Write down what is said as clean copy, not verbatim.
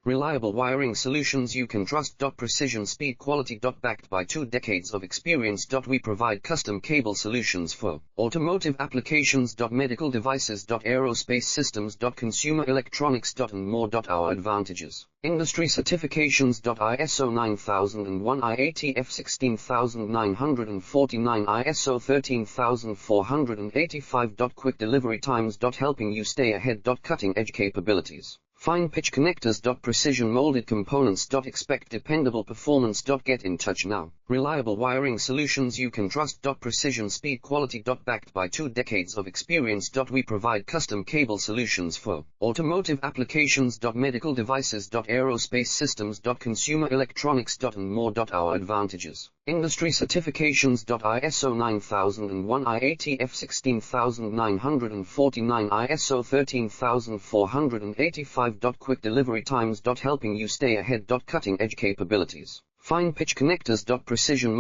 Reliable wiring solutions you can trust. Precision speed quality. Backed by 2 decades of experience. We provide custom cable solutions for automotive applications. Medical devices. Aerospace systems. Consumer electronics. And more. Our advantages: industry certifications. ISO 9001, IATF 16949, ISO 13485. Quick delivery times. Helping you stay ahead. Cutting edge capabilities. Fine pitch connectors. Precision molded components. Expect dependable performance. Get in touch now. Reliable wiring solutions you can trust. Precision speed quality. Backed by 2 decades of experience. We provide custom cable solutions for automotive applications. Medical devices. Aerospace systems. Consumer electronics. And more. Our advantages: industry certifications. ISO 9001, IATF 16949, ISO 13485. Quick delivery times. Helping you stay ahead. Cutting edge capabilities. Fine pitch connectors. Precision